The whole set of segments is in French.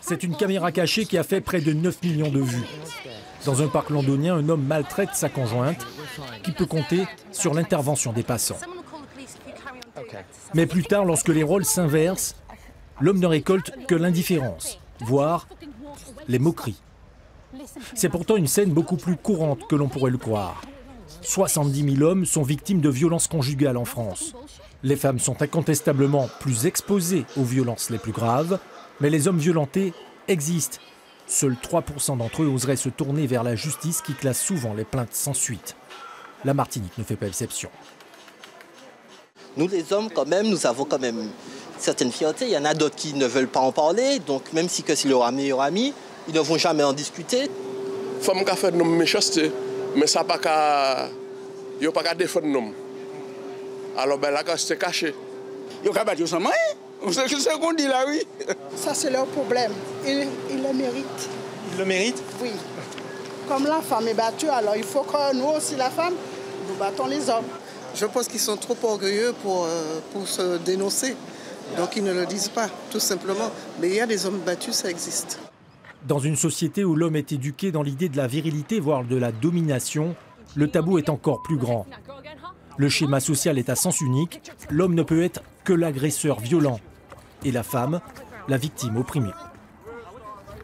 C'est une caméra cachée qui a fait près de 9 millions de vues. Dans un parc londonien, un homme maltraite sa conjointe, qui peut compter sur l'intervention des passants. Mais plus tard, lorsque les rôles s'inversent, l'homme ne récolte que l'indifférence, voire les moqueries. C'est pourtant une scène beaucoup plus courante que l'on pourrait le croire. 70 000 hommes sont victimes de violences conjugales en France. Les femmes sont incontestablement plus exposées aux violences les plus graves, mais les hommes violentés existent. Seuls 3% d'entre eux oseraient se tourner vers la justice qui classe souvent les plaintes sans suite. La Martinique ne fait pas exception. Nous les hommes, quand même, nous avons quand même certaines fiertés. Il y en a d'autres qui ne veulent pas en parler, donc même si c'est leur meilleur ami, ils ne vont jamais en discuter. Femme qui a fait de méchanceté, mais ça pas qu'à, il pas qu'à défendre nous. Alors ben là, c'est caché. Il n'y a pas battu sans moyen. C'est ce qu'on dit là, oui. Ça, c'est leur problème. Ils le méritent. Ils le méritent? Oui. Comme la femme est battue, alors il faut que nous aussi, la femme, nous battons les hommes. Je pense qu'ils sont trop orgueilleux pour se dénoncer. Donc ils ne le disent pas, tout simplement. Mais il y a des hommes battus, ça existe. Dans une société où l'homme est éduqué dans l'idée de la virilité, voire de la domination, le tabou est encore plus grand. Le schéma social est à sens unique. L'homme ne peut être que l'agresseur violent et la femme, la victime opprimée.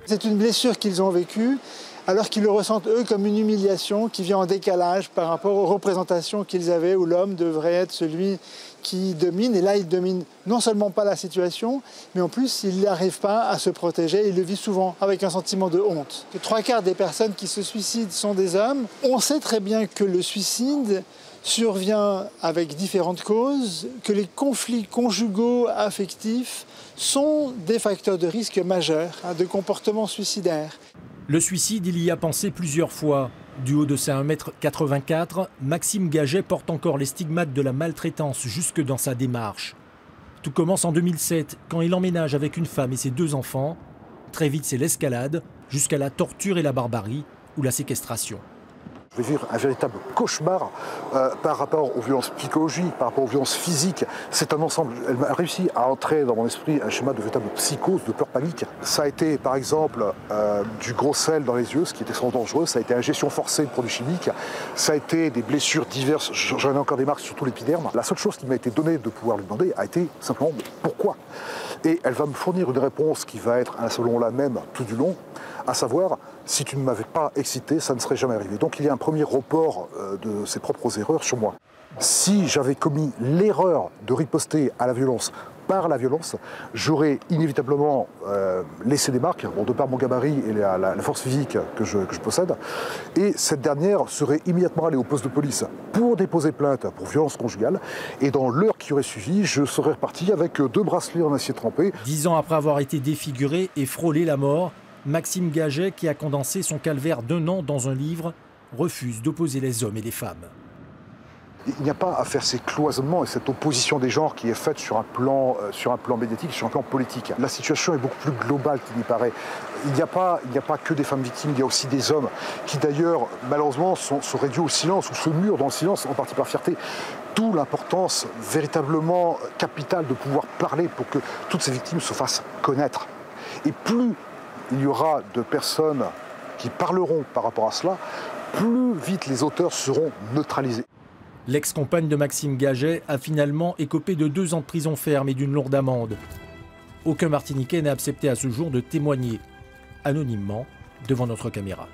C'est une blessure qu'ils ont vécue, alors qu'ils le ressentent eux comme une humiliation qui vient en décalage par rapport aux représentations qu'ils avaient où l'homme devrait être celui qui domine. Et là, il domine non seulement pas la situation, mais en plus, il n'arrive pas à se protéger. Il le vit souvent avec un sentiment de honte. Les 3/4 des personnes qui se suicident sont des hommes. On sait très bien que le suicide survient avec différentes causes, que les conflits conjugaux affectifs sont des facteurs de risque majeurs de comportements suicidaires. Le suicide, il y a pensé plusieurs fois. Du haut de ses 1,84 m, Maxime Gaget porte encore les stigmates de la maltraitance jusque dans sa démarche. Tout commence en 2007, quand il emménage avec une femme et ses 2 enfants. Très vite, c'est l'escalade, jusqu'à la torture et la barbarie, ou la séquestration. Je vais vivre un véritable cauchemar par rapport aux violences psychologiques, par rapport aux violences physiques. C'est un ensemble. Elle m'a réussi à entrer dans mon esprit un schéma de véritable psychose, de peur panique. Ça a été, par exemple, du gros sel dans les yeux, ce qui est extrêmement dangereux. Ça a été ingestion forcée de produits chimiques. Ça a été des blessures diverses. J'en ai encore des marques sur tout l'épiderme. La seule chose qui m'a été donnée de pouvoir lui demander a été simplement pourquoi. Et elle va me fournir une réponse qui va être, selon la même, tout du long, à savoir, si tu ne m'avais pas excité, ça ne serait jamais arrivé. Donc il y a un premier report de ses propres erreurs sur moi. Si j'avais commis l'erreur de riposter à la violence par la violence, j'aurais inévitablement laissé des marques, de par mon gabarit et la force physique que je possède. Et cette dernière serait immédiatement allée au poste de police pour déposer plainte pour violence conjugale. Et dans l'heure qui aurait suivi, je serais reparti avec 2 bracelets en acier trempé. 10 ans après avoir été défiguré et frôlé la mort, Maxime Gaget, qui a condensé son calvaire d'1 an dans un livre, refuse d'opposer les hommes et les femmes. Il n'y a pas à faire ces cloisonnements et cette opposition des genres qui est faite sur un plan médiatique, sur un plan politique. La situation est beaucoup plus globale qu'il n'y paraît. Il n'y a pas que des femmes victimes, il y a aussi des hommes qui d'ailleurs, malheureusement, sont réduits au silence ou se murent dans le silence, en partie par fierté. D'où l'importance véritablement capitale de pouvoir parler pour que toutes ces victimes se fassent connaître. Et plus il y aura de personnes qui parleront par rapport à cela, plus vite les auteurs seront neutralisés. L'ex-compagne de Maxime Gaget a finalement écopé de 2 ans de prison ferme et d'une lourde amende. Aucun Martiniquais n'a accepté à ce jour de témoigner anonymement devant notre caméra.